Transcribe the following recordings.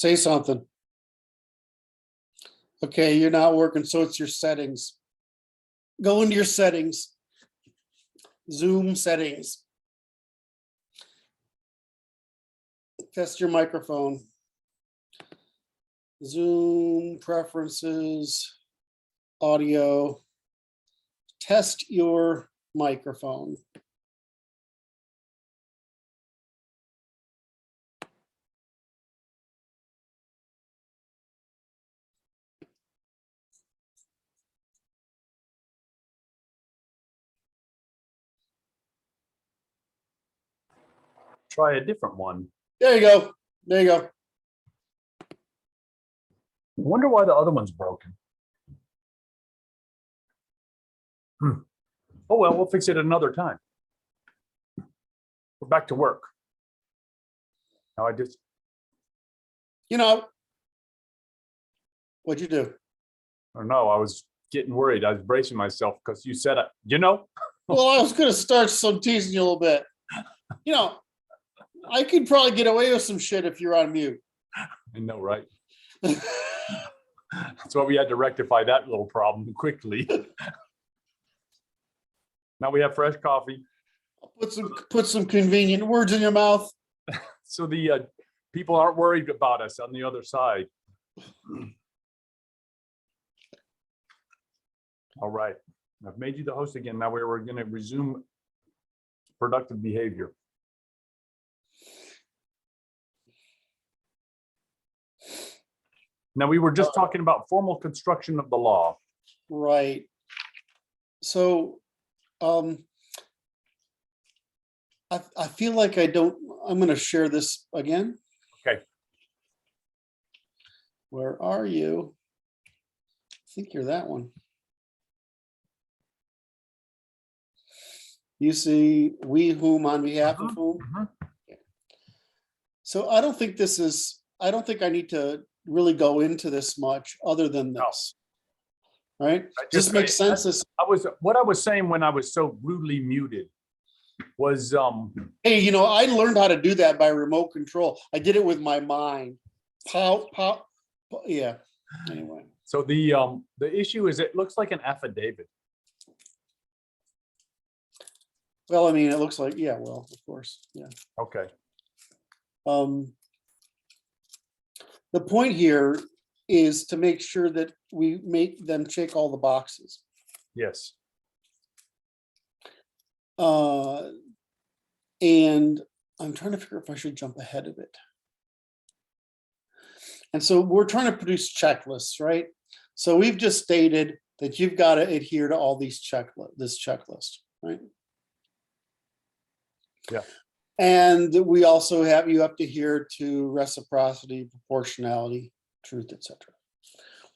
Say something. Okay, you're not working, so it's your settings. Go into your settings. Zoom settings. Test your microphone. Zoom preferences, audio. Test your microphone. Try a different one. There you go. There you go. I wonder why the other one's broken. Oh, well, we'll fix it another time. We're back to work. Now You know, what'd you do? I don't know. I was getting worried. I was bracing myself because you said it, you know? Well, I was going to start some teasing you a little bit. You know, I could probably get away with some shit if you're on mute. I know, right? That's why we had to rectify that little problem quickly. Now we have fresh coffee. Put some convenient words in your mouth. So the people aren't worried about us on the other side. All right. I've made you the host again. Now we're going to resume productive behavior. Now we were just talking about formal construction of the law. Right. So I feel like I'm going to share this again. Okay. Where are you? I think you're that one. You see we whom on behalf of whom. So I don't think I need to really go into this much other than this. No. Right? Just makes sense. What I was saying when I was so rudely muted was hey, you know, I learned how to do that by remote control. I did it with my mind. Pow. Yeah. Anyway. So the issue is it looks like an affidavit. Well, I mean, it looks like, yeah, well, of course. Yeah. Okay. The point here is to make sure that we make them check all the boxes. Yes. And I'm trying to figure if I should jump ahead of it. And so we're trying to produce checklists, right? So we've just stated that you've got to adhere to all these this checklist, right? Yeah. And we also have you have to adhere to reciprocity, proportionality, truth, etc.,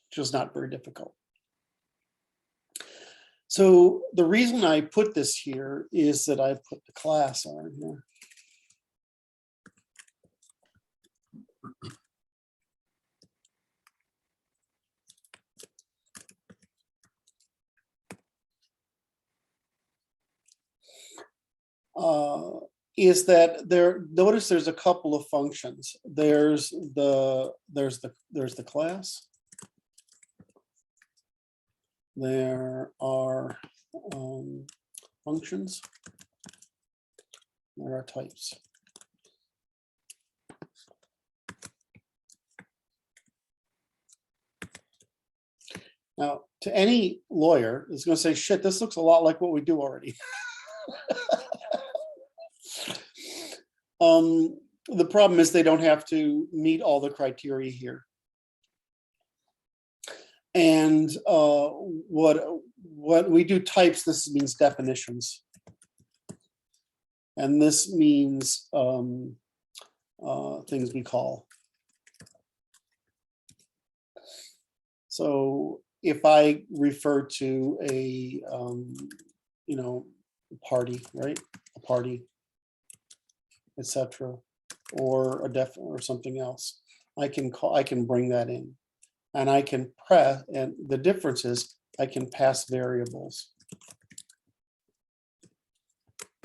which is not very difficult. So the reason I put this here is that I put the class on here. Is that notice there's a couple of functions. There's the class. There are functions. There are types. Now, to any lawyer is going to say, shit, this looks a lot like what we do already. The problem is they don't have to meet all the criteria here. And what we do types, this means definitions. And this means things we call. So if I refer to a, party, right? A party, etc., or or something else, I can bring that in, and I can press. And the difference is I can pass variables.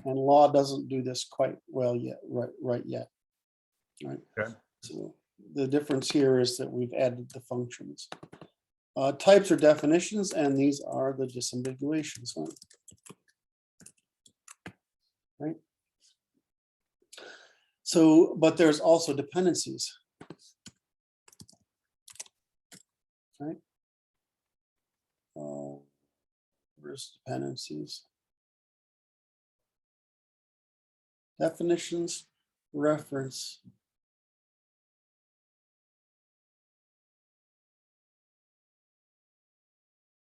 And law doesn't do this quite well yet, right yet. Right. Okay. So The difference here is that we've added the functions. Types are definitions, and these are the disambiguations. Huh? Right. So, but there's also dependencies. Right. Where's dependencies? Definitions, reference.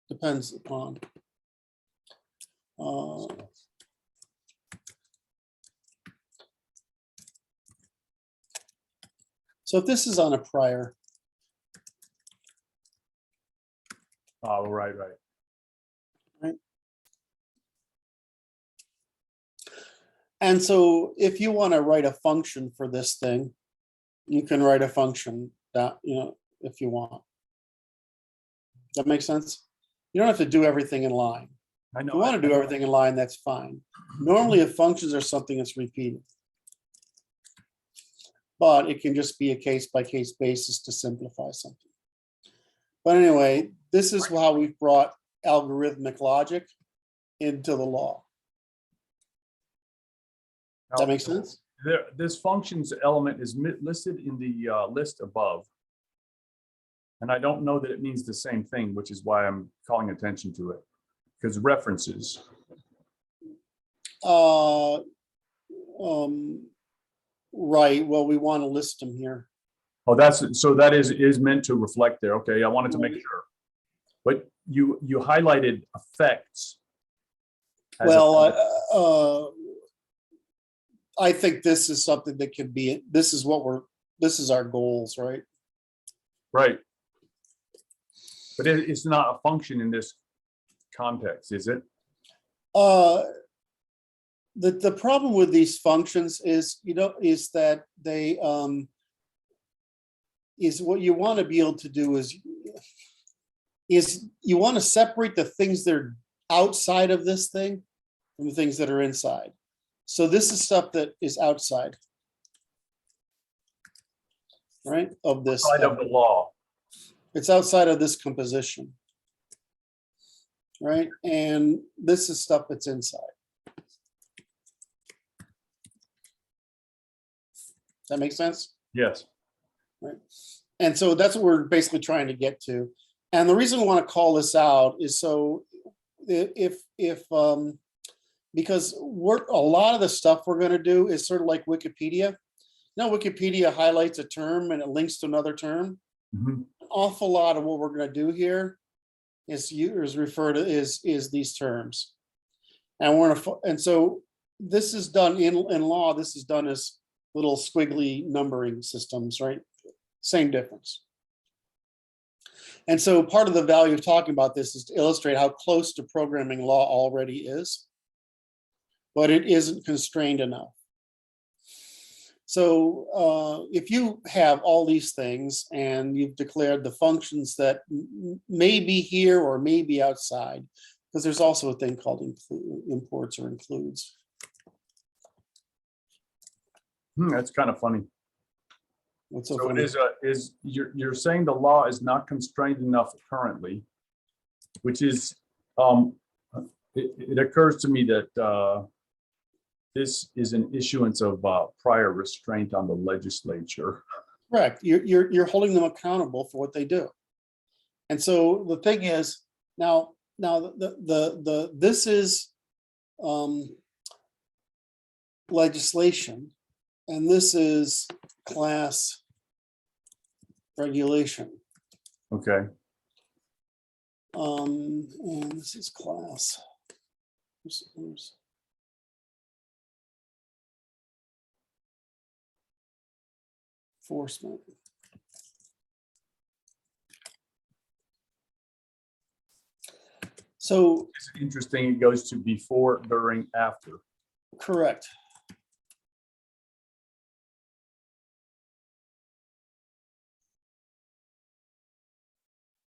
Depends upon. So if this is on a prior. Oh, right. Right. And so if you want to write a function for this thing, you can write a function that, if you want. That makes sense? You don't have to do everything in line. I If know. you want to do everything in line, that's fine. Normally, if functions are something that's repeated. But it can just be a case-by-case basis to simplify something. But anyway, this is how we've brought algorithmic logic into the law. Does that make sense? This functions element is listed in the list above. And I don't know that it means the same thing, which is why I'm calling attention to it. Because references. Right. Well, we want to list them here. Oh, so that is meant to reflect there. Okay, I wanted to make sure. But you highlighted effects. Well, I think this is something that can be. This is our goals, right? Right. But it's not a function in this context, is it? The problem with these functions is, is that they is what you want to be able to do is you want to separate the things that are outside of this thing from the things that are inside. So this is stuff that is outside, right? Of this. Outside of the law. It's outside of this composition, right? And this is stuff that's inside. Does that make sense? Yes. Right. And so that's what we're basically trying to get to. And the reason we want to call this out is so because a lot of the stuff we're going to do is sort of like Wikipedia. Now, Wikipedia highlights a term and it links to another term. Mm-hmm. An awful lot of what we're going to do here is referred to is these terms. And so this is done in law. This is done as little squiggly numbering systems, right? Same difference. And so part of the value of talking about this is to illustrate how close to programming law already is, but it isn't constrained enough. So if you have all these things and you've declared the functions that may be here or may be outside, because there's also a thing called imports or includes. That's kind of funny. What's so funny? You're saying the law is not constrained enough currently, which is it occurs to me that this is an issuance of prior restraint on the legislature. Correct. You're holding them accountable for what they do. And so the thing is now this is legislation, and this is class regulation. Okay. And this is class. Where's enforcement. So it's interesting. It goes to before, during, after. Correct.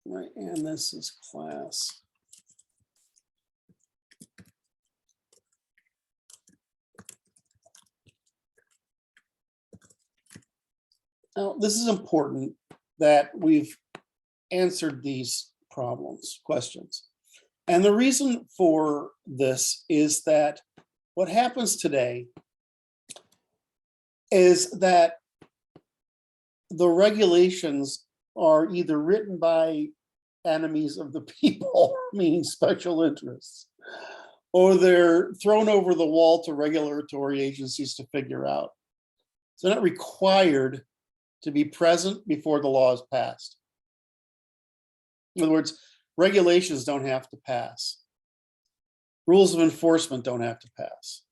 Right, and this is class. Now, this is important that we've answered these questions. And the reason for this is that what happens today is that the regulations are either written by enemies of the people, meaning special interests, or they're thrown over the wall to regulatory agencies to figure out. So they're not required to be present before the law is passed. In other words, regulations don't have to pass. Rules of enforcement don't have to pass.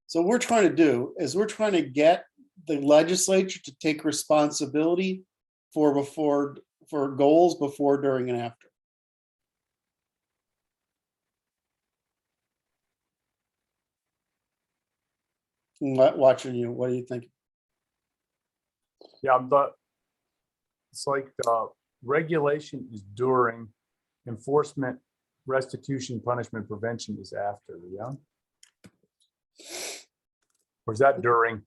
So what we're trying to do is we're trying to get the legislature to take responsibility for goals before, during, and after. Watching you, what do you think? Yeah, but it's like regulation is during, enforcement, restitution, punishment, prevention is after, yeah? Or is that during,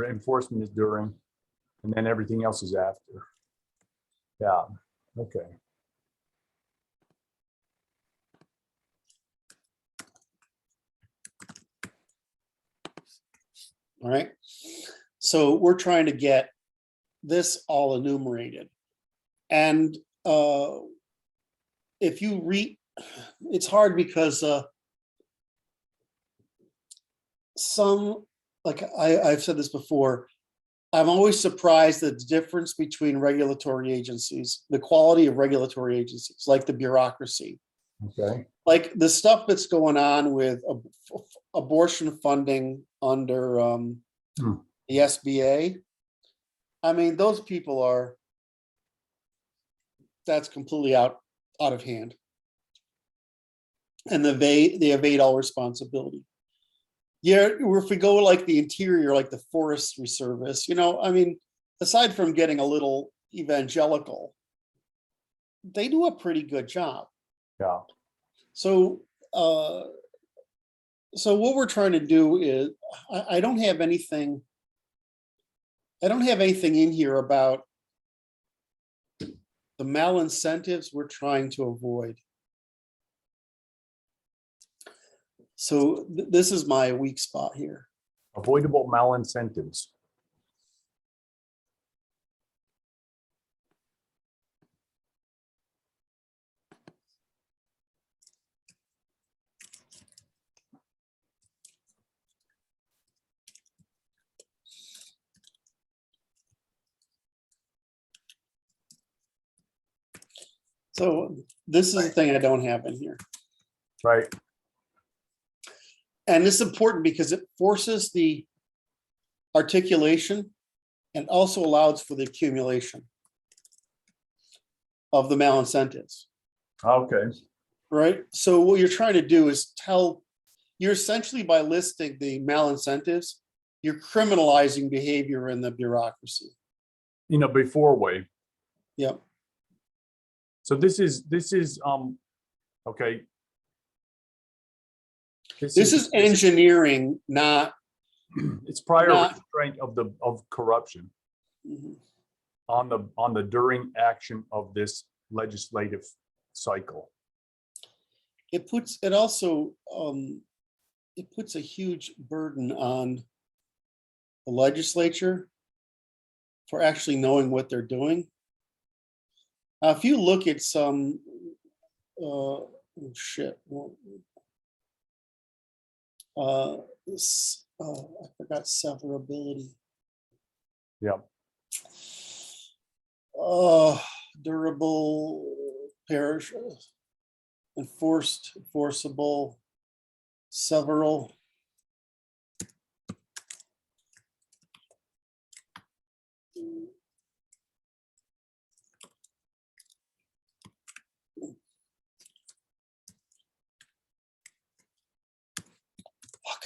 enforcement is during, and then everything else is after? Yeah, okay. All right. So we're trying to get this all enumerated. And if you read, it's hard because like I've said this before, I'm always surprised at the difference between regulatory agencies, the quality of regulatory agencies, like the bureaucracy. Okay. Like the stuff that's going on with abortion funding under the SBA. I mean, those people that's completely out of hand. And they evade all responsibility. Yeah, if we go like the interior, like the forestry service, I mean, aside from getting a little evangelical, they do a pretty good job. Yeah. So what we're trying to do is, I don't have anything in here about the malincentives we're trying to avoid. So this is my weak spot here. Avoidable malincentives. So this is the thing I don't have in here. Right. And this is important because it forces the articulation and also allows for the accumulation of the malincentives. Okay. Right. So what you're trying to do is you're essentially, by listing the malincentives, you're criminalizing behavior in the bureaucracy. Before way. Yep. So this is okay. This is engineering, not. It's prior restraint of corruption. Mm-hmm. on the during action of this legislative cycle. It puts a huge burden on the legislature for actually knowing what they're doing. If you look at some I forgot severability. Yeah. Durable, enforceable, several. Fuck.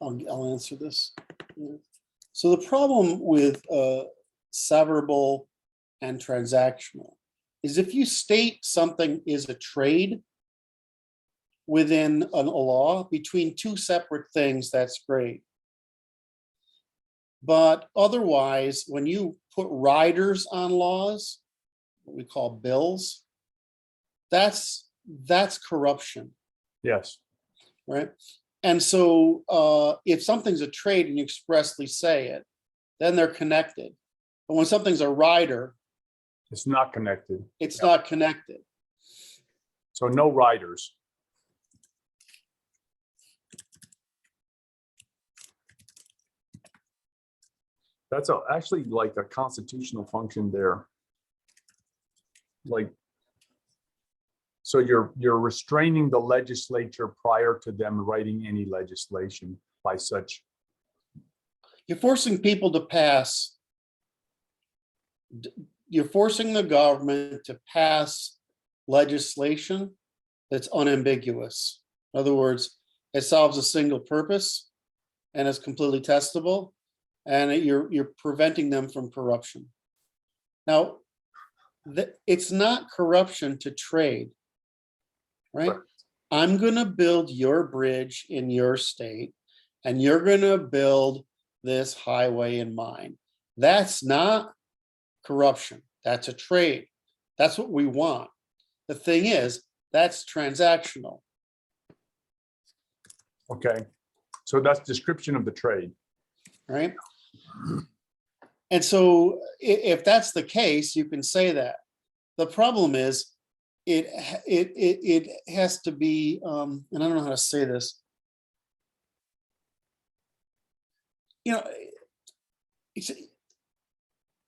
I'll answer this. Yeah. So the problem with severable and transactional is if you state something is a trade within a law between two separate things, that's great. But otherwise, when you put riders on laws, what we call bills, that's corruption, Yes, right? And so if something's a trade and you expressly say it, then they're connected. But when something's a rider, it's not connected. it's not connected. So no riders. That's actually like a constitutional function there. Like, so you're restraining the legislature prior to them writing any legislation by such. You're forcing people to pass, you're forcing the government to pass legislation that's unambiguous. In other words, it solves a single purpose and is completely testable, and you're preventing them from corruption. Now, it's not corruption to trade, right? I'm gonna build your bridge in your state, and you're gonna build this highway in mine. That's not corruption, that's a trade. That's what we want. The thing is, that's transactional. Okay, so that's description of the trade. Right? And so if that's the case, you can say that. The problem is it has to be, and I don't know how to say this. You know,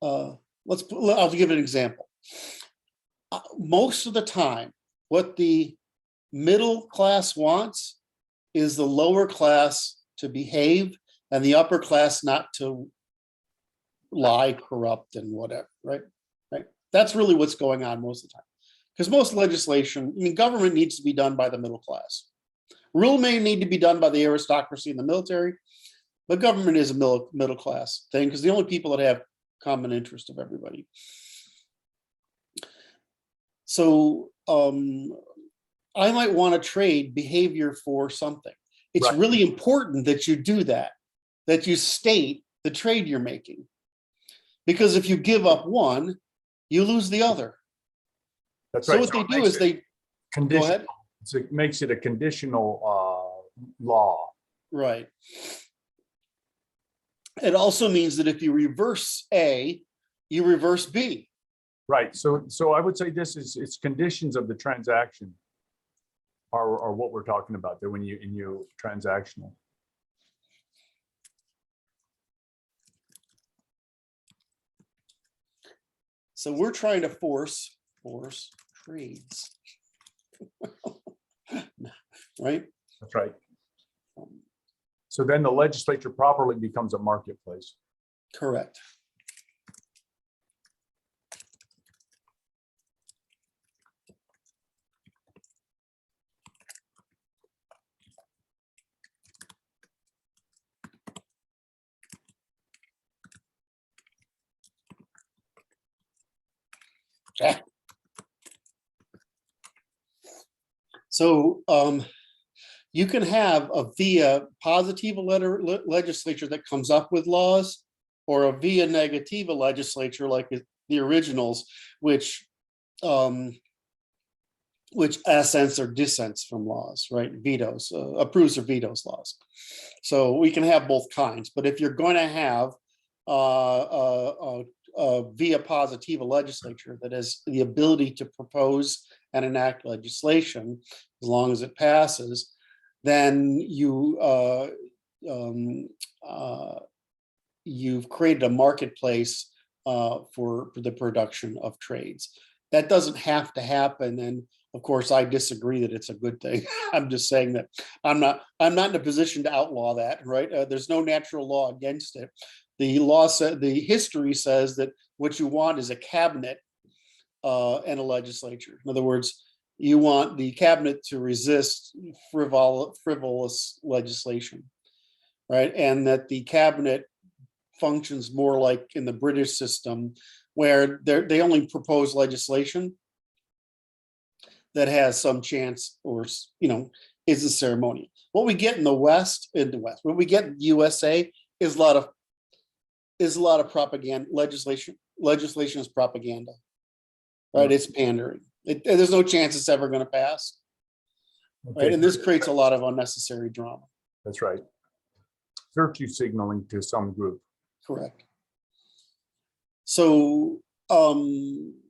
I'll give an example. Most of the time, what the middle class wants is the lower class to behave and the upper class not to lie, corrupt, and whatever, right? Right. That's really what's going on most of the time. Because most legislation, I mean, government needs to be done by the middle class. Rule may need to be done by the aristocracy and the military, but government is a middle class thing because the only people that have common interest of everybody. So I might want to trade behavior for something. It's Right. really important that you do that you state the trade you're making. Because if you give up one, you lose the other. That's So right. what they do is they go ahead. So it makes it a conditional law. Right. It also means that if you reverse A, you reverse B. Right. So I would say it's conditions of the transaction are what we're talking about there when you transactional. So we're trying to force trades. Right? That's right. So then the legislature properly becomes a marketplace. Correct. So you can have a via positiva legislature that comes up with laws, or a via negativa legislature like the originals, which assents or dissents from laws, right? Vetoes, approves or vetoes laws. So we can have both kinds, but if you're going to have via positiva legislature that has the ability to propose and enact legislation, as long as it passes, then you've created a marketplace for the production of trades. That doesn't have to happen, and of course, I disagree that it's a good thing. I'm just saying that I'm not in a position to outlaw that, right? There's no natural law against it. The law said, the history says that what you want is a cabinet and a legislature. In other words, you want the cabinet to resist frivolous legislation, right? And that the cabinet functions more like in the British system, where they only propose legislation that has some chance, or is a ceremony. What we get in the West, what we get in the USA is a lot of propaganda. Legislation is propaganda, right? It's pandering. There's no chance it's ever going to pass, right? Okay, And this creates a lot of unnecessary drama. that's right. Virtue signaling to some group. Correct. So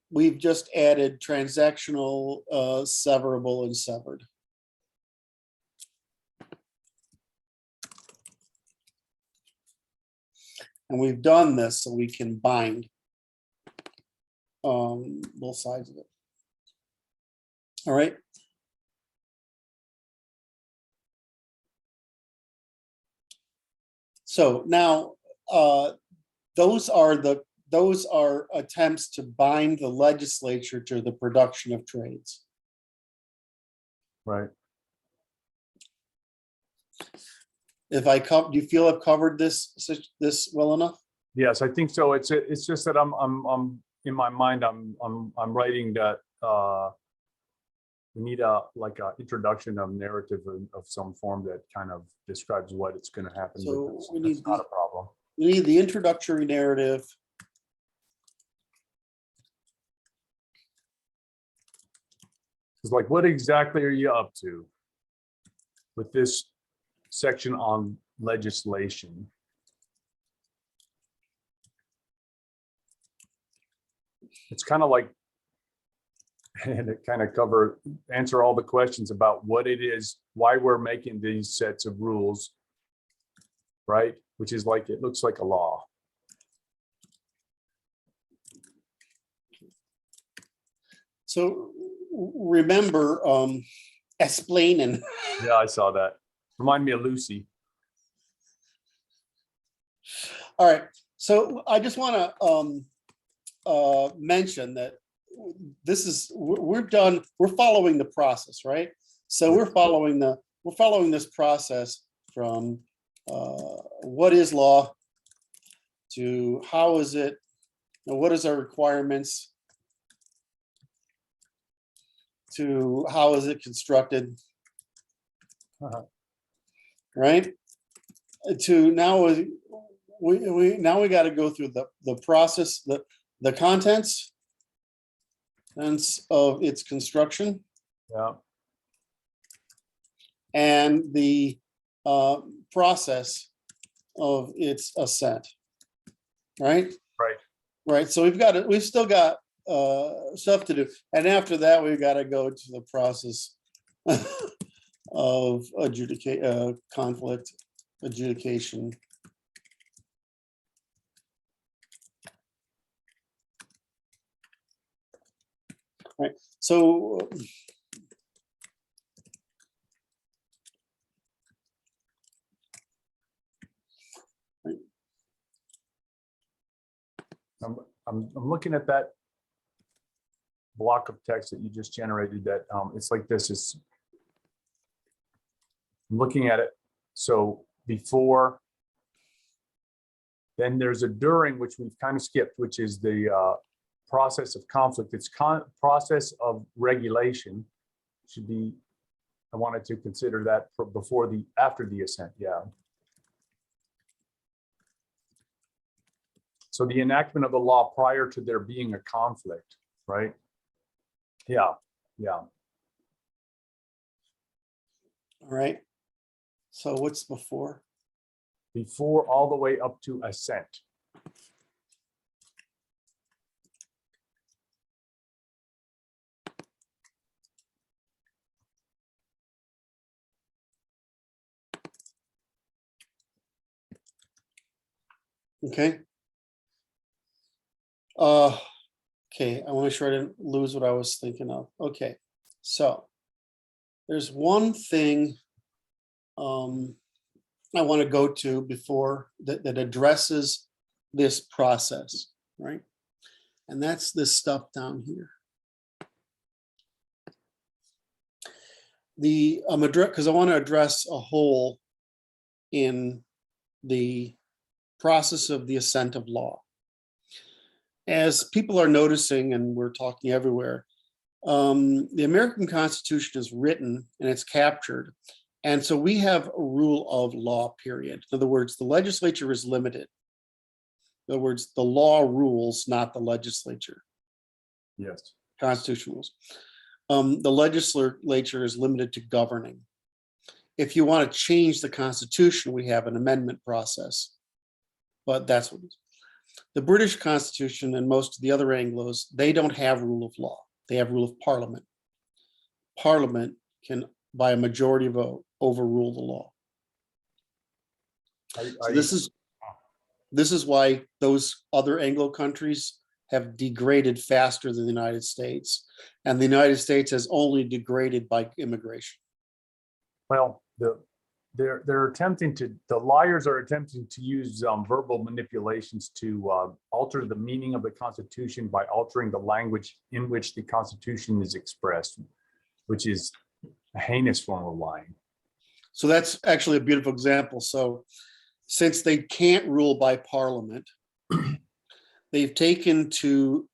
we've just added transactional, severable, and severed. And we've done this so we can bind both sides of it. All right. So now those are attempts to bind the legislature to the production of trades. Right. Do you feel I've covered this well enough? Yes, I think so. It's just that I'm in my mind, I'm writing that we need a introduction of narrative of some form that kind of describes what it's going to happen. So we that's need not a problem. We need the introductory narrative. It's like, what exactly are you up to with this section on legislation? It's kind of like, and it kind of answer all the questions about what it is, why we're making these sets of rules, right? Which is like, it looks like a law. So remember, explaining. Yeah, I saw that. Remind me of Lucy. All right. So I just want to mention that we're done. We're following the process, right? So we're following this process from what is law to how is it, what is our requirements, to how is it constructed, right? To now we got to go through the process, the contents of its construction, Yeah. and the process of its ascent, right? Right. So we've still got stuff to do, and after that we've got to go to the process of conflict adjudication. Right. So I'm looking at that block of text that you just generated. That it's like this. I'm looking at it. So before, then there's a during, which we've kind of skipped, which is the process of conflict. It's process of regulation. Should be. I wanted to consider that after the ascent. Yeah. So the enactment of the law prior to there being a conflict, right? Yeah, yeah. all right. So what's before? Before all the way up to ascent. Okay. Okay, I want to make sure I didn't lose what I was thinking of. Okay, so there's one thing I want to go to before that addresses this process, right? And that's this stuff down here. Because I want to address a hole in the process of the ascent of law. As people are noticing, and we're talking everywhere, the American Constitution is written and it's captured. And so we have a rule of law, period. In other words, the legislature is limited. In other words, the law rules, not the legislature. Yes. Constitution rules. The legislature is limited to governing. If you want to change the Constitution, we have an amendment process. But that's what it is. The British Constitution and most of the other Anglos, they don't have rule of law. They have rule of parliament. Parliament can, by a majority vote, overrule the law. So this is why those other Anglo countries have degraded faster than the United States. And the United States has only degraded by immigration. Well, they're attempting to, the liars are attempting to use verbal manipulations to alter the meaning of the Constitution by altering the language in which the Constitution is expressed, which is a heinous form of lying. So that's actually a beautiful example. So since they can't rule by parliament, they've taken to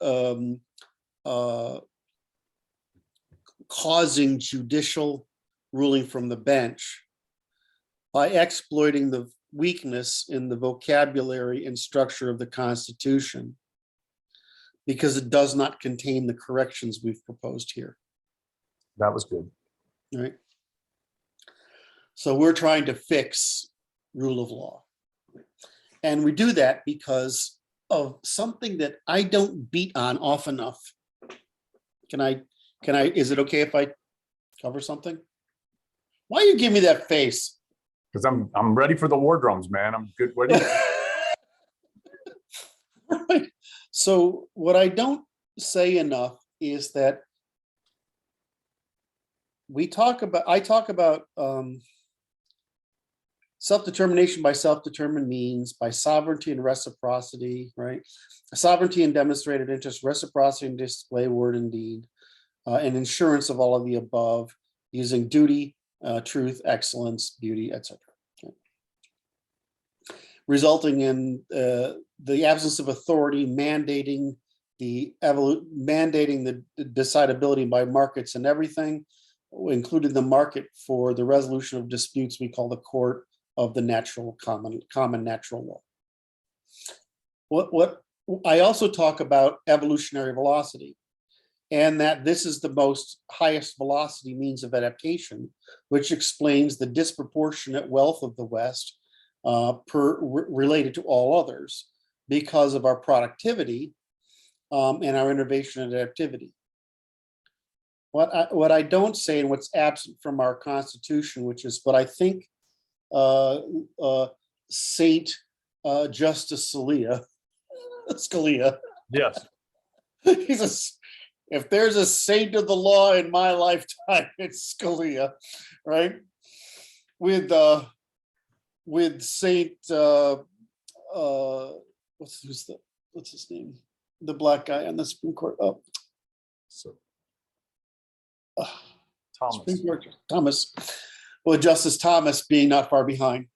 causing judicial ruling from the bench by exploiting the weakness in the vocabulary and structure of the Constitution, because it does not contain the corrections we've proposed here. That was good. All right. So we're trying to fix rule of law. And we do that because of something that I don't beat on often enough. Can I, is it okay if I cover something? Why you give me that face? Because I'm ready for the war drums, man. I'm good. What do you Right. So what I don't say enough is that I talk about self-determination by self-determined means, by sovereignty and reciprocity, right? Sovereignty and demonstrated interest, reciprocity and display, word and deed, and insurance of all of the above, using duty, truth, excellence, beauty, etc. Resulting in the absence of authority, mandating the decidability by markets and everything, including the market for the resolution of disputes we call the court of the natural common natural law. What I also talk about evolutionary velocity, and that this is the most highest velocity means of adaptation, which explains the disproportionate wealth of the West related to all others because of our productivity and our innovation and adaptivity. What I don't say, and what's absent from our Constitution, which is what I think Saint Justice Scalia, Yes. If there's a saint of the law in my lifetime, it's Scalia, right? With Saint what's his name? The black guy on the Supreme Court. Oh, So Supreme Court, Thomas. Well, Justice Thomas being not far behind,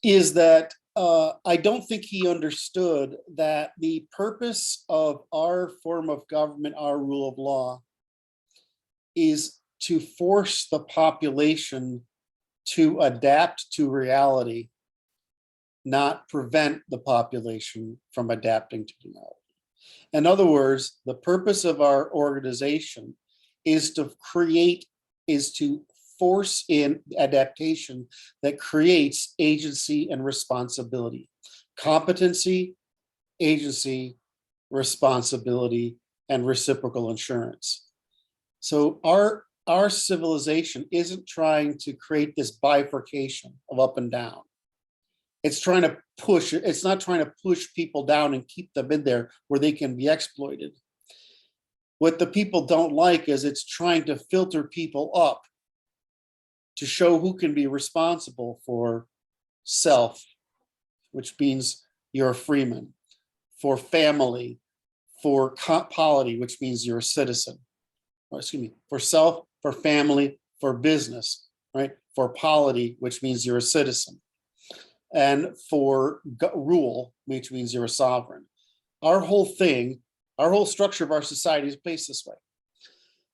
is that I don't think he understood that the purpose of our form of government, our rule of law, is to force the population to adapt to reality, not prevent the population from adapting to reality. In other words, the purpose of our organization is to force in adaptation that creates agency and responsibility, competency, agency, responsibility, and reciprocal insurance. So our civilization isn't trying to create this bifurcation of up and down. It's trying to push, it's not trying to push people down and keep them in there where they can be exploited. What the people don't like is it's trying to filter people up to show who can be responsible for self, which means you're a freeman, for family, for polity, which means you're a citizen, or excuse me, for self, for family, for business, right? for polity, which means you're a citizen, and for rule, which means you're a sovereign. Our whole thing, our whole structure of our society is based this way.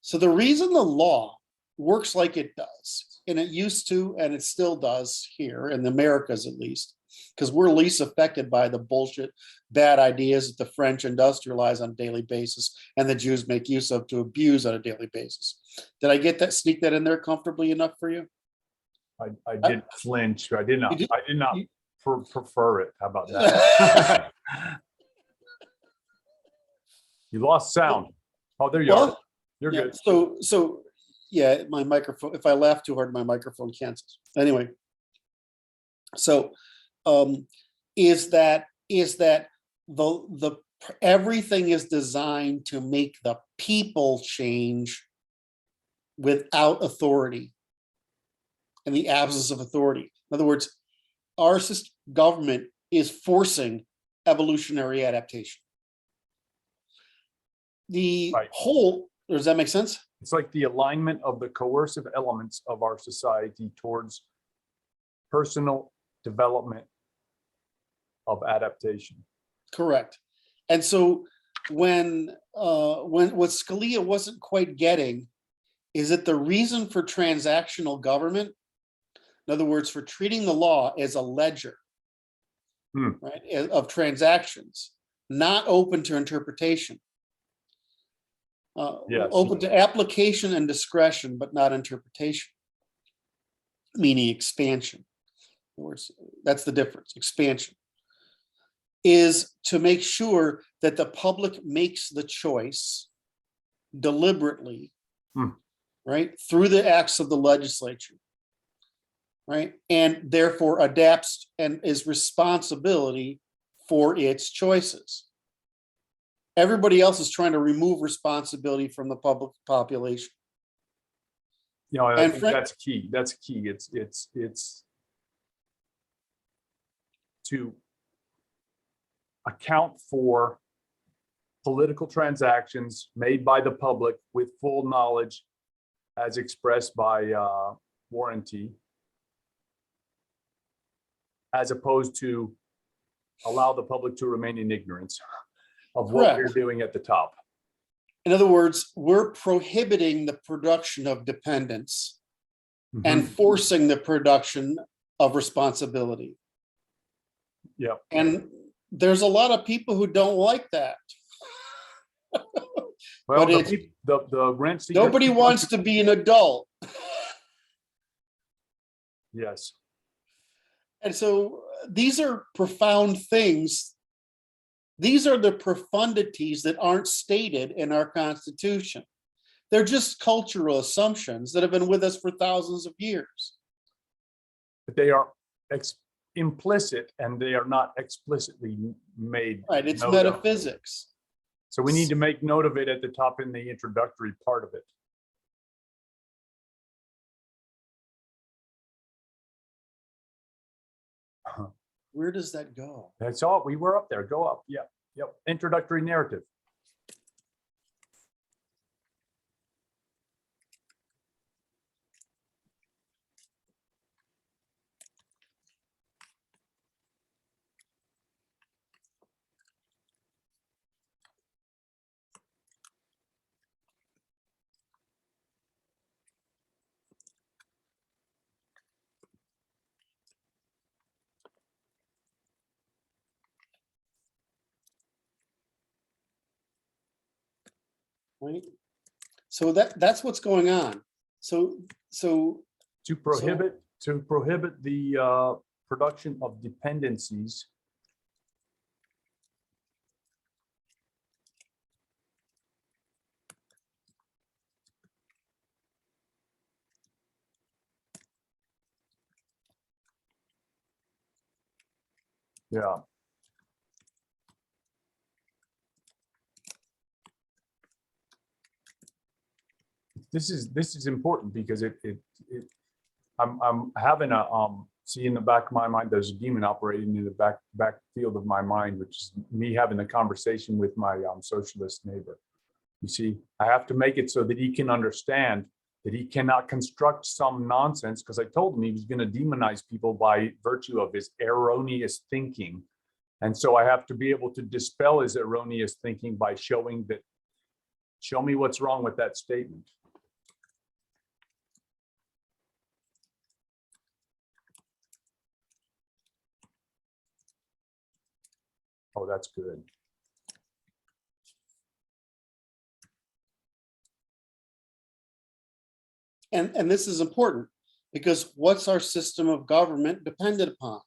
So the reason the law works like it does, and it used to, and it still does here in the Americas at least, because we're least affected by the bullshit, bad ideas that the French industrialize on a daily basis and the Jews make use of to abuse on a daily basis. Did I get that, sneak that in there comfortably enough for you? I did flinch. I did not prefer it. How about that? that? You lost sound. Oh, there you are. You're yeah, good. So yeah, my microphone, if I laugh too hard, my microphone cancels. Anyway, so is that the everything is designed to make the people change without authority, in the absence of authority. In other words, our government is forcing evolutionary adaptation. The whole, does that make sense? It's like the alignment of the coercive elements of our society towards personal development of adaptation. Correct. And so when what Scalia wasn't quite getting is that the reason for transactional government, in other words, for treating the law as a ledger, right, of transactions, not open to interpretation. Yes. Open to application and discretion, but not interpretation, meaning expansion. In other words, that's the difference. Expansion is to make sure that the public makes the choice deliberately, right, through the acts of the legislature, right, and therefore adapts and is responsibility for its choices. Everybody else is trying to remove responsibility from the public population. You know, I think that's key. That's key. It's to account for political transactions made by the public with full knowledge as expressed by warranty, as opposed to allow the public to remain in ignorance of what we're doing at the top. In other words, we're prohibiting the production of dependence and forcing the production of responsibility. Yeah. And there's a lot of people who don't like that. Well, the rent seekers, nobody wants to be an adult. Yes. And so these are profound things. These are the profundities that aren't stated in our Constitution. They're just cultural assumptions that have been with us for thousands of years. But they are implicit and they are not explicitly made. Right, it's metaphysics. So we need to make note of it at the top in the introductory part of it. Where does that go? That's all. We were up there. Go up. Yep. Yep. Introductory narrative. Right. So that's what's going on. So to prohibit the production of dependencies yeah. This is important because I'm having a see in the back of my mind there's a demon operating in the back field of my mind, which is me having a conversation with my socialist neighbor. You see, I have to make it so that he can understand that he cannot construct some nonsense, because I told him he was going to demonize people by virtue of his erroneous thinking. And so I have to be able to dispel his erroneous thinking by showing that, show me what's wrong with that statement. Oh, that's good. And this is important because what's our system of government dependent upon?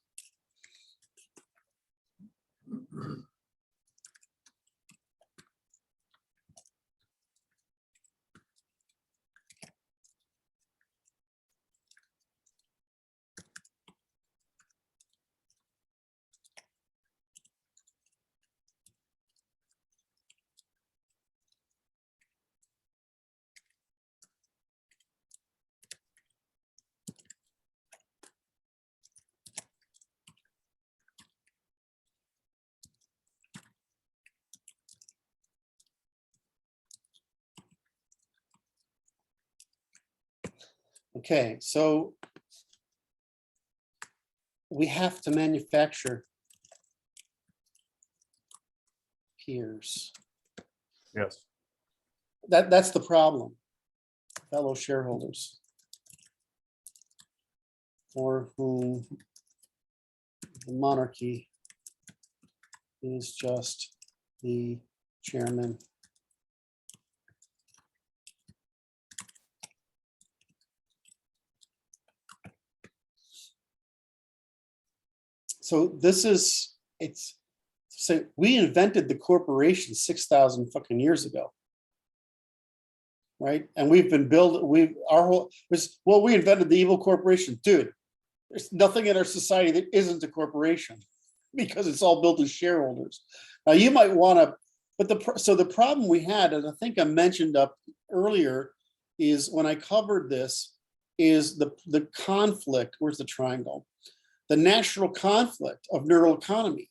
Okay, so we have to manufacture peers. Yes. That's the problem, fellow shareholders, for whom the monarchy is just the chairman. So this is, it's, so we invented the corporation 6,000 fucking years ago. Right? And we've been building, our whole, well, we invented the evil corporation. Dude, there's nothing in our society that isn't a corporation because it's all built as shareholders. Now you might want to, but so the problem we had, and I think I mentioned up earlier, is when I covered this, is the conflict, where's the triangle? The natural conflict of neural economy.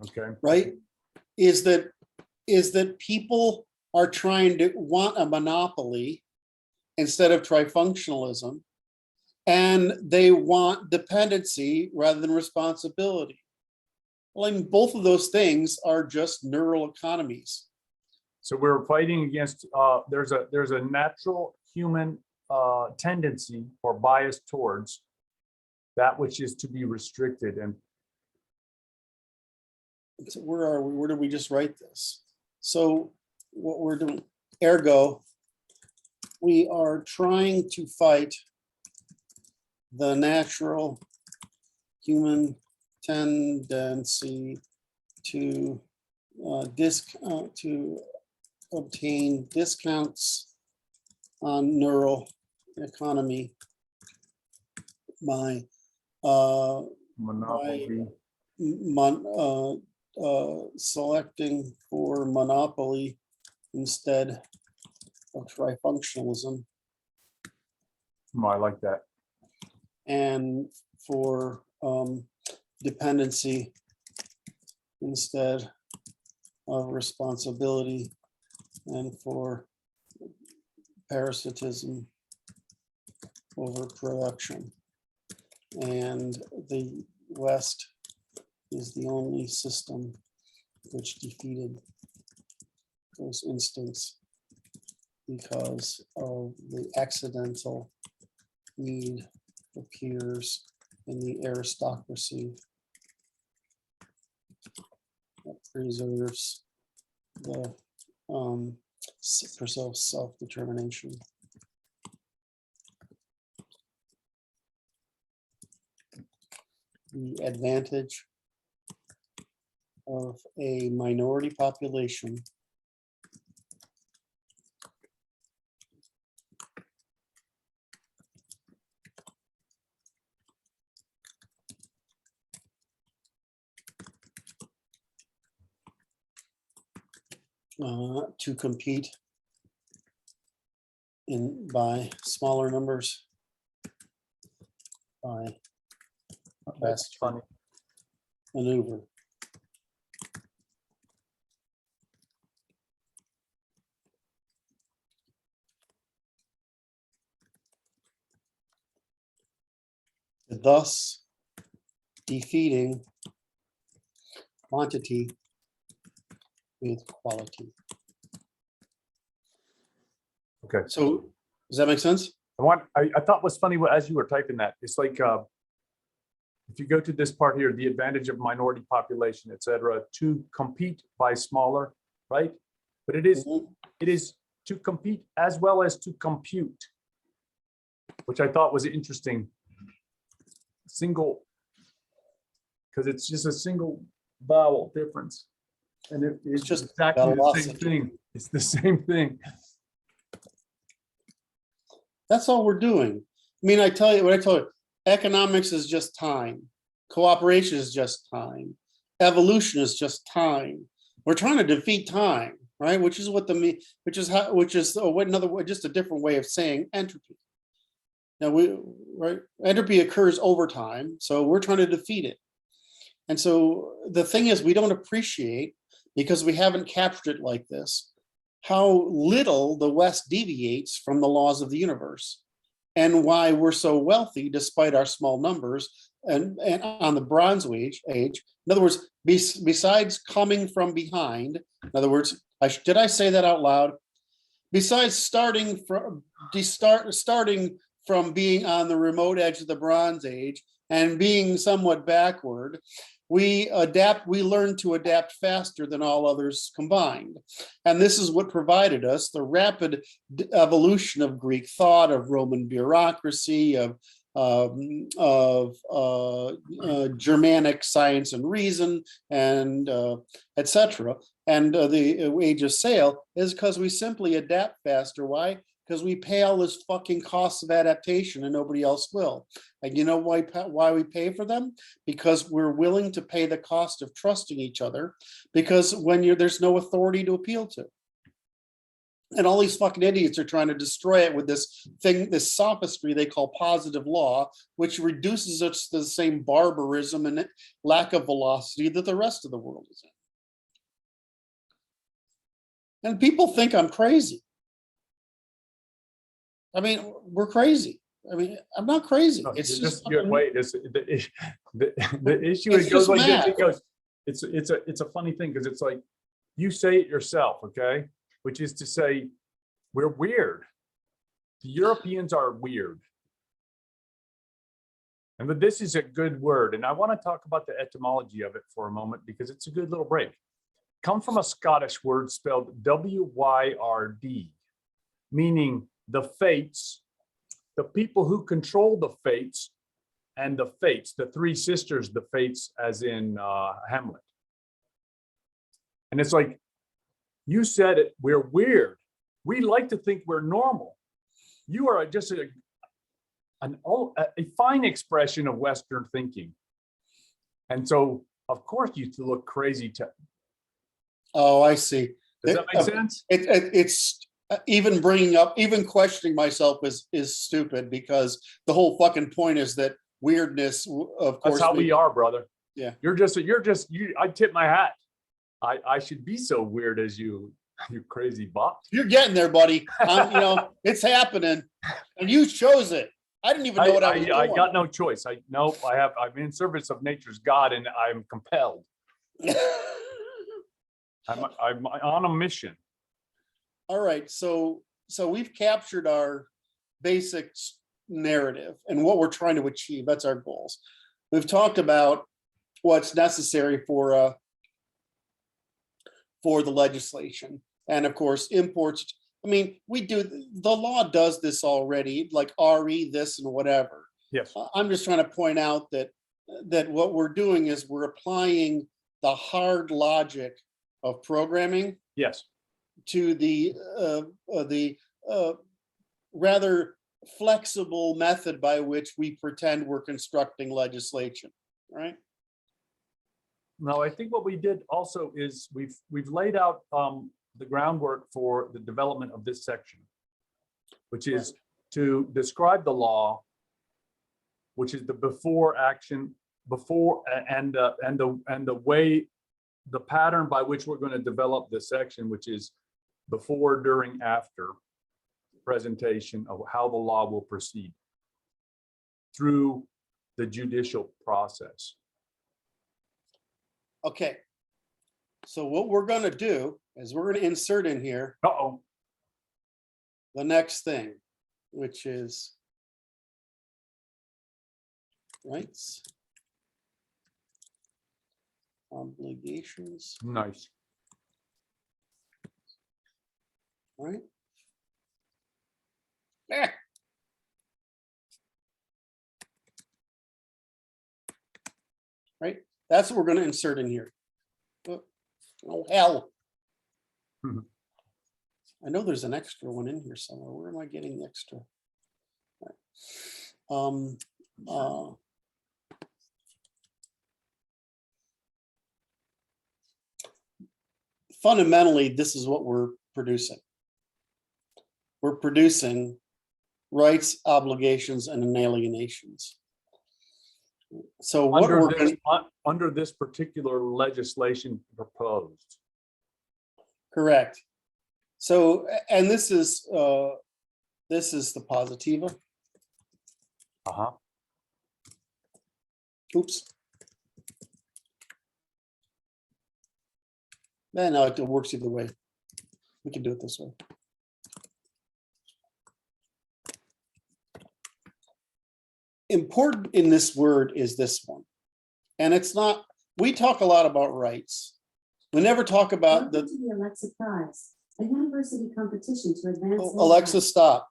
Okay. Right? Is that people are trying to want a monopoly instead of trifunctionalism, and they want dependency rather than responsibility. Well, I mean, both of those things are just neural economies. So we're fighting against, there's a natural human tendency or bias towards that which is to be restricted. And so where are we? Where did we just write this? So what we're doing, ergo, we are trying to fight the natural human tendency to to obtain discounts on neural economy by monopoly. Selecting for monopoly instead of trifunctionalism, I like that. and for dependency instead of responsibility, and for parasitism over production. And the West is the only system which defeated those instincts because of the accidental need for peers in the aristocracy that preserves the preserves self-determination. The advantage of a minority population to compete by smaller numbers, by That's best funny. maneuver. thus defeating quantity with quality. Okay. So does that make sense? I thought was funny as you were typing that, it's like, if you go to this part here, the advantage of minority population, et cetera, to compete by smaller, right? But it is to compete as well as to compute, which I thought was interesting. Single, because it's just a single vowel difference. And it's just exactly the same velocity. thing. It's the same thing. That's all we're doing. I mean, I tell you, economics is just time. Cooperation is just time. Evolution is just time. We're trying to defeat time, right? Which is just a different way of saying entropy. Now entropy occurs over time, so we're trying to defeat it. And so the thing is, we don't appreciate, because we haven't captured it like this, how little the West deviates from the laws of the universe, and why we're so wealthy despite our small numbers and on the Bronze Age. In other words, besides coming from behind, in other words, did I say that out loud? Besides starting from being on the remote edge of the Bronze Age and being somewhat backward, we learn to adapt faster than all others combined. And this is what provided us the rapid evolution of Greek thought, of Roman bureaucracy, of Germanic science and reason, and etc. And the age of sail is because we simply adapt faster. Why? Because we pay all this fucking costs of adaptation and nobody else will. And you know why we pay for them? Because we're willing to pay the cost of trusting each other, because there's no authority to appeal to. And all these fucking idiots are trying to destroy it with this sophistry they call positive law, which reduces us to the same barbarism and lack of velocity that the rest of the world is in. And people think I'm crazy. I mean, we're crazy. I mean, I'm not crazy. No, It's wait. The issue is goes like this. It goes. It's a funny thing, because it's like you say it yourself, okay? Which is to say, we're weird. The Europeans are weird, but this is a good word, and I want to talk about the etymology of it for a moment, because it's a good little break. Come from a Scottish word spelled W-Y-R-D, meaning the fates, the people who control the fates, and the fates, the three sisters, the fates, as in Hamlet. And it's like, you said it, we're weird. We like to think we're normal. You are just a fine expression of Western thinking. And so, of course, you look crazy to. Oh, I see. Does that make sense? It's even questioning myself is stupid, because the whole fucking point is that weirdness, of course. That's how we are, brother. Yeah. I tip my hat. I should be so weird as you crazy bot. You're getting there, buddy. It's happening, and you chose it. I didn't even know what I was doing. I got no choice. I'm in service of nature's God, and I'm compelled. I'm on a mission. All right, so we've captured our basic narrative and what we're trying to achieve. That's our goals. We've talked about what's necessary for the legislation, and of course imports. I mean, the law does this already, like RE this and whatever. Yes. I'm just trying to point out that what we're doing is we're applying the hard logic of programming. Yes. To the rather flexible method by which we pretend we're constructing legislation, right? No, I think what we did also is we've laid out the groundwork for the development of this section, which is to describe the law, which is the before action, and the way, the pattern by which we're going to develop this section, which is before, during, after presentation of how the law will proceed through the judicial process. Okay. So what we're gonna do is we're gonna insert in here Uh-oh. the next thing, which is rights, obligations, Nice. right? Ah. Right, that's what we're gonna insert in here. Oh, hell. Mhm. I know there's an extra one in here somewhere. Where am I getting the extra? All right. Fundamentally, this is what we're producing. We're producing rights, obligations, and alienations. So what Under we're this, gonna, under this particular legislation proposed. correct. So, and this is the positiva. Uh-huh. Oops. No, it works either way. We can do it this way. Important in this word is this one. And it's not, we talk a lot about rights. We never talk about Welcome to the Alexa Prize, a university competition to advance. Alexa, stop.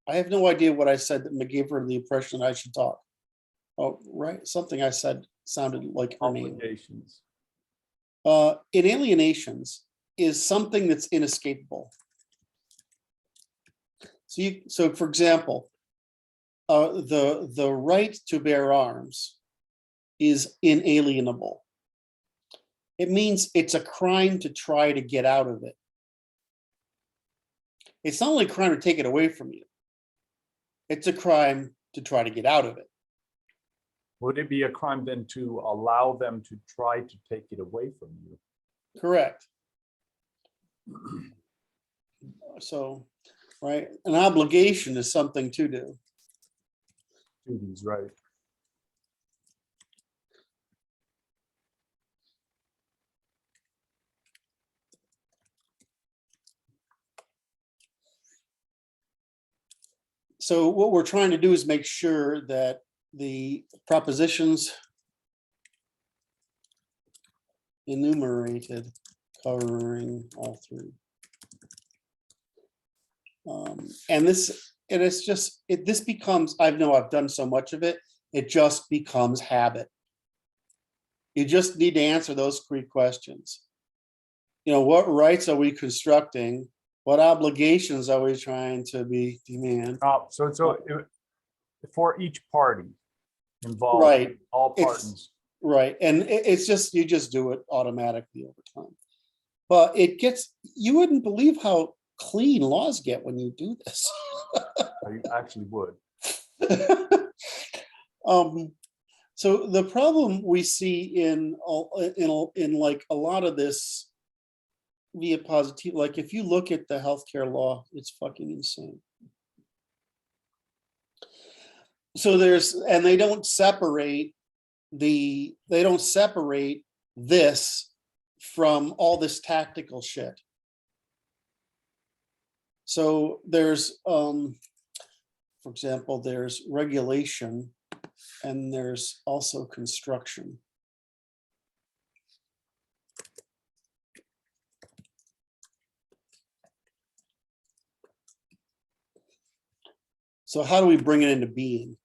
I have no idea what I said that gave her the impression I should talk. Oh, right. Something I said sounded like her name. Obligations. In alienations is something that's inescapable. So for example, the right to bear arms is inalienable. It means it's a crime to try to get out of it. It's not only a crime to take it away from you. It's a crime to try to get out of it. Would it be a crime then to allow them to try to take it away from you? Correct. So, right, an obligation is something to do. Duties, right? So what we're trying to do is make sure that the propositions enumerated covering all three. And it's just, this becomes, I've done so much of it, it just becomes habit. You just need to answer those three questions. You know, what rights are we constructing? What obligations are we trying to demand? For each party involved, Right. all It's- parties. Right, and it's just, you just do it automatically over time. But you wouldn't believe how clean laws get when you do this. I actually would. So the problem we see in like a lot of this via positive, like if you look at the healthcare law, it's fucking insane. So and they don't separate this from all this tactical shit. So there's, for example, there's regulation and there's also construction. So how do we bring it into being?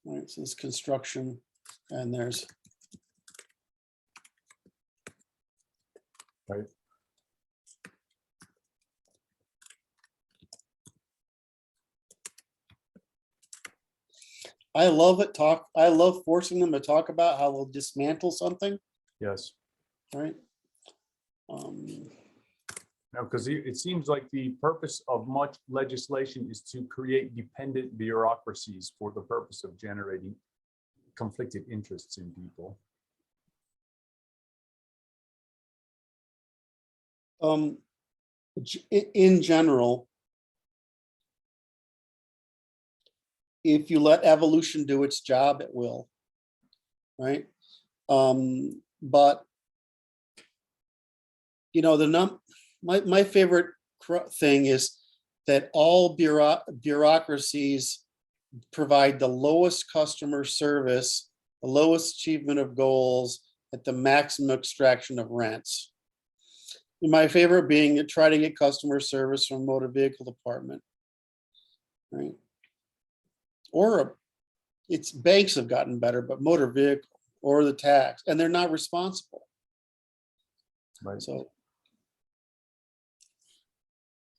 All right, so there's construction and there's. Right. I love forcing them to talk about how they'll dismantle something, Yes. right? No, because it seems like the purpose of much legislation is to create dependent bureaucracies for the purpose of generating conflicted interests in people. In general, if you let evolution do its job, it will. Right? But you know, my favorite thing is that all bureaucracies provide the lowest customer service, the lowest achievement of goals at the maximum extraction of rents. My favorite being to try to get customer service from motor vehicle department, right? Or it's banks have gotten better, but motor vehicle or the tax, and they're not responsible. Right. So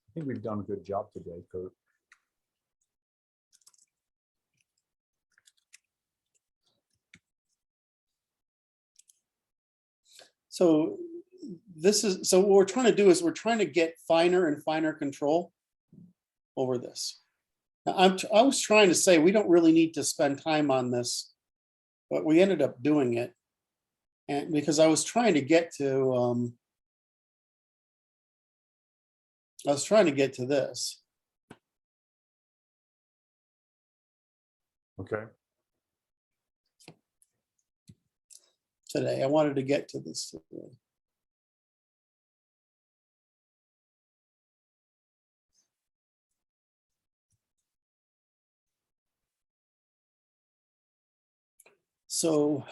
I think we've done a good job today, Kurt. So what we're trying to do is we're trying to get finer and finer control over this. Now, I was trying to say we don't really need to spend time on this, but we ended up doing it. And because I was trying to get to this. Okay. Today. I wanted to get to this today. So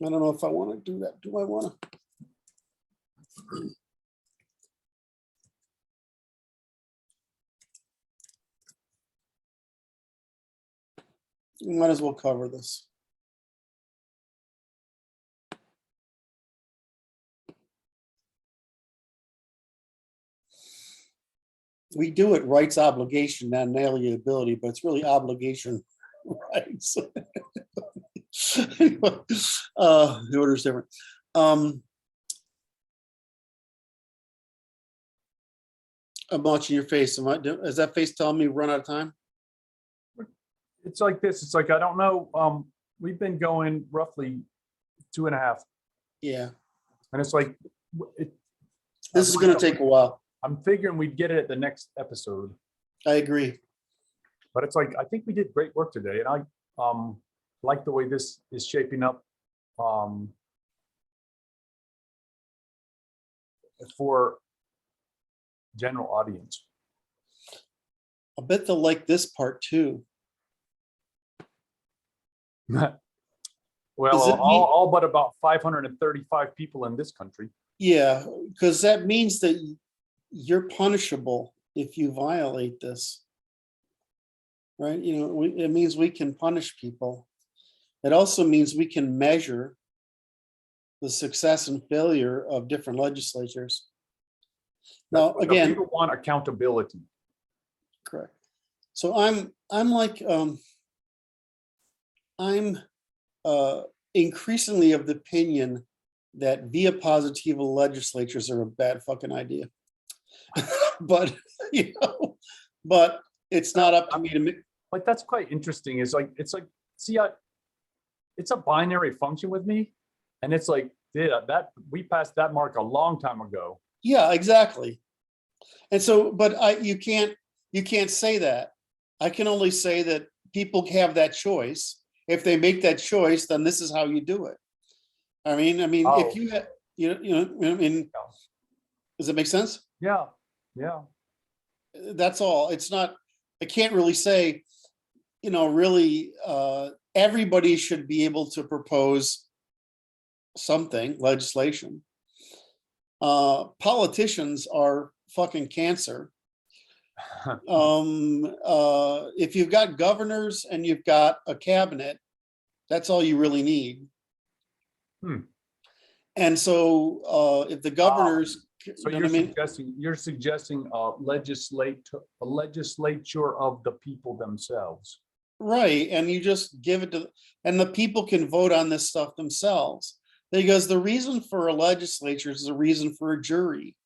I don't know if I want to do that. Do I want to? Might as well cover this. We do it rights, obligation, not inalienability, but it's really obligation rights. The order is different. I'm watching your face. Is that face telling me run out of time? It's like this. It's like, I don't know. We've been going roughly 2.5. Yeah. And it's like, This is going to take a while. I'm figuring we'd get it at the next episode. I agree. But it's like, I think we did great work today. And I like the way this is shaping up for general audience. I bet they'll like this part too. Well, Does it mean- all but about 535 people in this country. Yeah, because that means that you're punishable if you violate this. Right? You know, it means we can punish people. It also means we can measure the success and failure of different legislatures. Now, again, people want accountability. correct. So I'm like I'm increasingly of the opinion that via positiva legislatures are a bad fucking idea. But you know, but it's not up to me to make. Like, that's quite interesting. It's like, see, it's a binary function with me, and it's like, yeah, that we passed that mark a long time ago. Yeah, exactly. And so, but you can't say that. I can only say that people have that choice. If they make that choice, then this is how you do it. I mean, if you had, I mean, does it make sense? Yeah. That's all. It's not, I can't really say, really, everybody should be able to propose something, legislation. Politicians are fucking cancer. If you've got governors and you've got a cabinet, that's all you really need. And so if the governors, so you're suggesting a legislature of the people themselves. right, and you just give it to, and the people can vote on this stuff themselves. Because the reason for a legislature is the reason for a jury,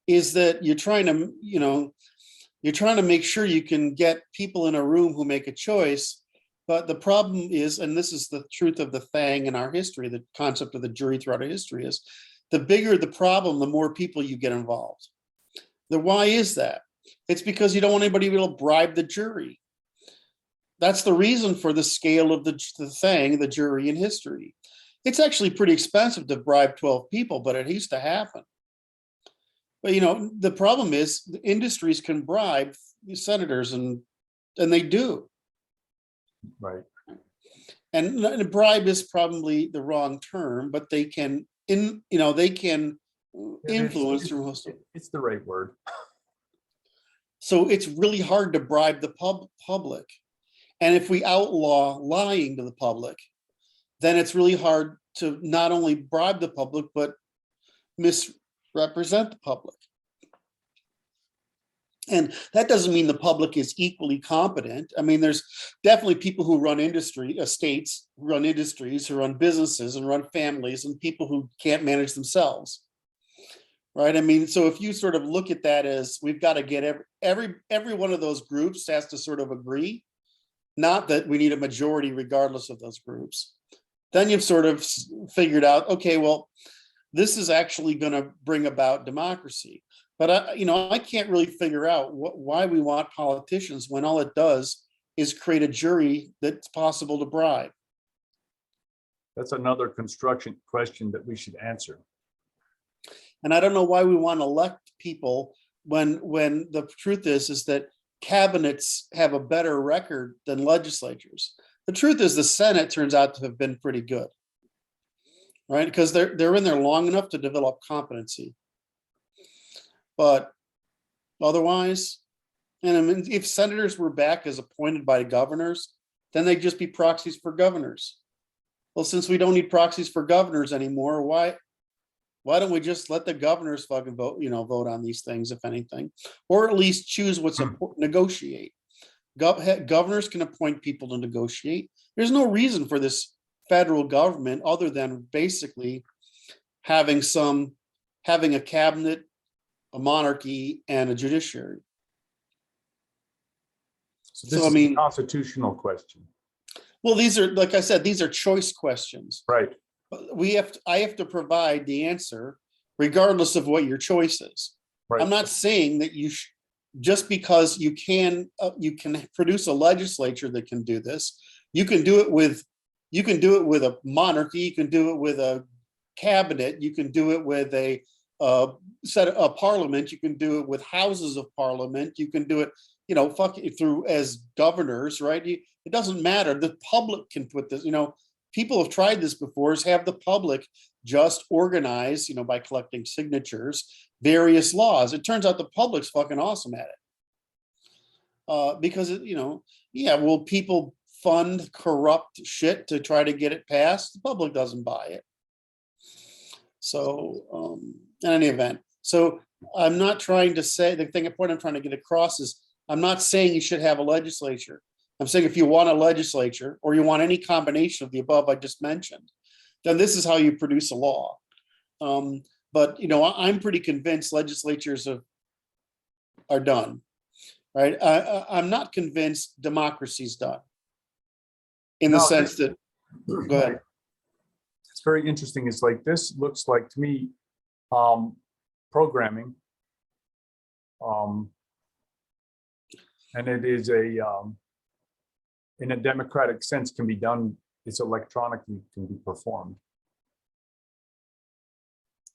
is that you're trying to make sure you can get people in a room who make a choice But the problem is, and this is the truth of the thing in our history, the concept of the jury throughout our history is, the bigger the problem, the more people you get involved. Why is that? It's because you don't want anybody to be able to bribe the jury. That's the reason for the scale of the thing, the jury in history. It's actually pretty expensive to bribe 12 people, but it used to happen. But the problem is the industries can bribe senators, and they do. Right. And a bribe is probably the wrong term, but they can they can influence through most. It's the right word. So it's really hard to bribe the public. And if we outlaw lying to the public, then it's really hard to not only bribe the public, but misrepresent the public. And that doesn't mean the public is equally competent. I mean, there's definitely people who run states, run industries, who run businesses and run families, and people who can't manage themselves. Right. I mean, so if you sort of look at that as we've got to get every one of those groups has to sort of agree, not that we need a majority regardless of those groups, then you've sort of figured out, okay, well, this is actually going to bring about democracy. But I can't really figure out why we want politicians when all it does is create a jury that's possible to bribe. That's another construction question that we should answer. And I don't know why we want to elect people when the truth is that cabinets have a better record than legislatures. The truth is the Senate turns out to have been pretty good, right? Because they're in there long enough to develop competency. But otherwise, and I mean, if senators were back as appointed by governors, then they'd just be proxies for governors. Well, since we don't need proxies for governors anymore, why don't we just let the governors fucking vote, vote on these things, if anything, or at least choose what's important, negotiate. Governors can appoint people to negotiate. There's no reason for this federal government other than basically having a cabinet, a monarchy, and a judiciary. So this is a constitutional question. Well, these are, like I said, these are choice questions. Right. I have to provide the answer regardless of what your choice is. Right. I'm not saying that just because you can produce a legislature that can do this. You can do it with a monarchy. You can do it with a cabinet. You can do it with a parliament. You can do it with houses of parliament. You can do it, through as governors, right? It doesn't matter. The public can put this, people have tried this before, is have the public just organize, by collecting signatures, various laws. It turns out the public's fucking awesome at it. Because, will people fund corrupt shit to try to get it passed? The public doesn't buy it. So, in any event, so I'm not trying to say, the point I'm trying to get across is, I'm not saying you should have a legislature. I'm saying if you want a legislature or you want any combination of the above I just mentioned, then this is how you produce a law. But I'm pretty convinced legislatures are done, right? I'm not convinced democracy's done, in the sense that. Go ahead. It's very interesting. It's like, this looks like to me programming, and it is in a democratic sense can be done. It's electronically can be performed.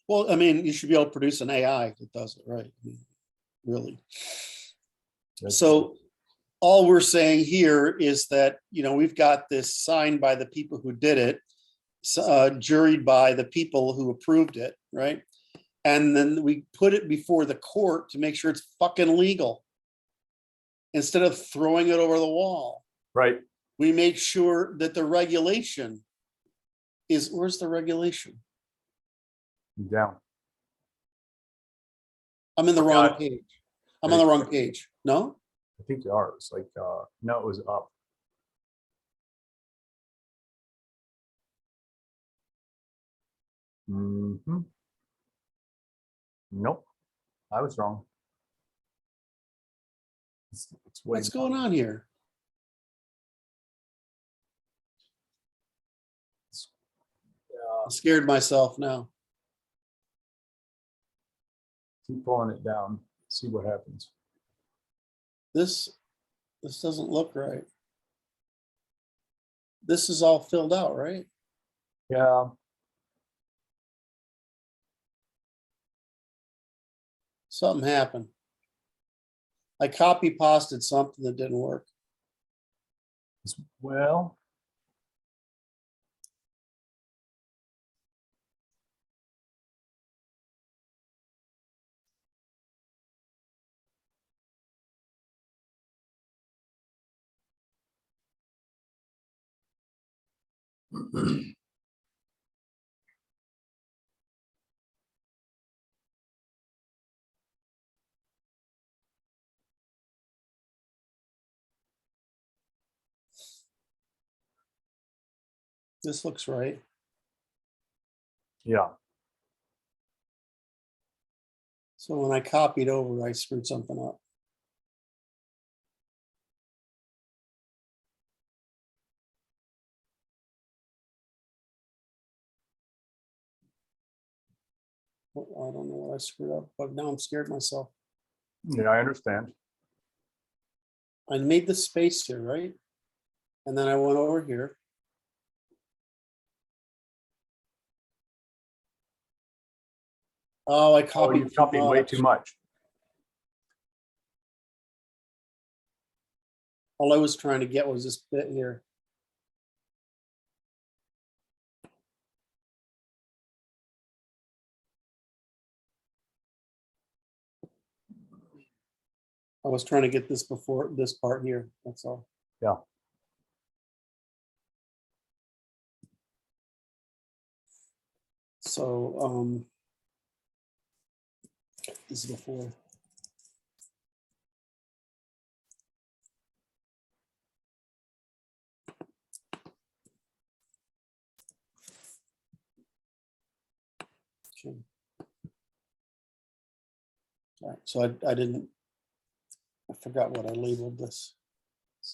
Well, I mean, you should be able to produce an AI that does it, right? I mean, really. So all we're saying here is that, we've got this signed by the people who did it, juried by the people who approved it, right? And then we put it before the court to make sure it's fucking legal, instead of throwing it over the wall. Right. We make sure that the regulation is, where's the regulation? Down. I'm in the wrong page. I'm on the wrong page. No? I think you are. It's like, no, it was up. Mm-hmm. Nope. I was wrong. It's What's going on here? Scared myself now. Keep pulling it down, see what happens. This doesn't look right. This is all filled out, right? Yeah, Something happened. I copy pasted something that didn't work. well. This looks right. Yeah, So when I copied over, I screwed something up. Well, I don't know what I screwed up, but now I'm scared myself. yeah, I understand. I made the space here, right? And then I went over here. Oh, I Oh, copied you too copied way much. too much. All I was trying to get was this bit here. I was trying to get this before this part here, that's all. Yeah. So, this is before. Okay. All right, so I didn't, I forgot what I labeled this.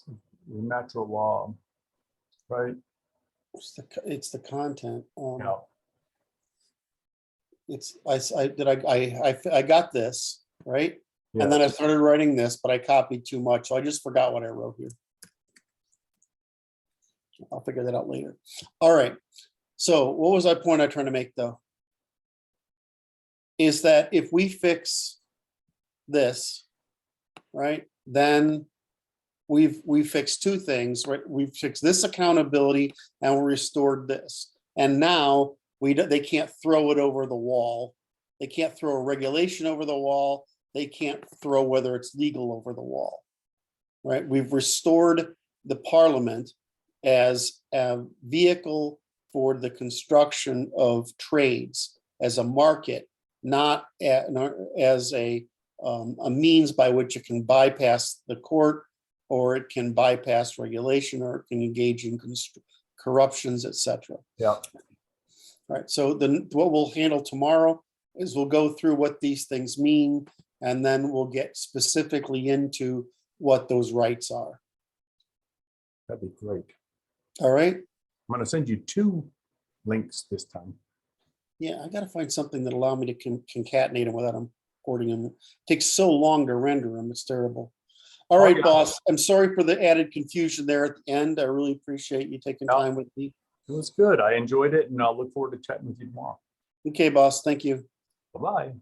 The natural law, right? It's the content. Yeah, It's, I got this, right? And then I yes. started writing this, but I copied too much, so I just forgot what I wrote here. I'll figure that out later. All right, so what was that point I'm trying to make, though? Is that if we fix this, right, then we fixed two things, right? We've fixed this accountability and we restored this. And now they can't throw it over the wall. They can't throw a regulation over the wall. They can't throw whether it's legal over the wall, right? We've restored the parliament as a vehicle for the construction of trades, as a market, not as a means by which it can bypass the court, or it can bypass regulation, or it can engage in corruptions, etc. Yeah, All right, so then what we'll handle tomorrow is we'll go through what these things mean, and then we'll get specifically into what those rights are. that'd be great. All right. I'm going to send you 2 links this time. Yeah, I gotta find something that allow me to concatenate them without importing them. It takes so long to render them, it's terrible. All Oh, right, yeah. boss, I'm sorry for the added confusion there at the end. I really appreciate you taking No. time with me. It was good. I enjoyed it, and I'll look forward to chatting with you tomorrow. Okay, boss, thank you. Bye-bye.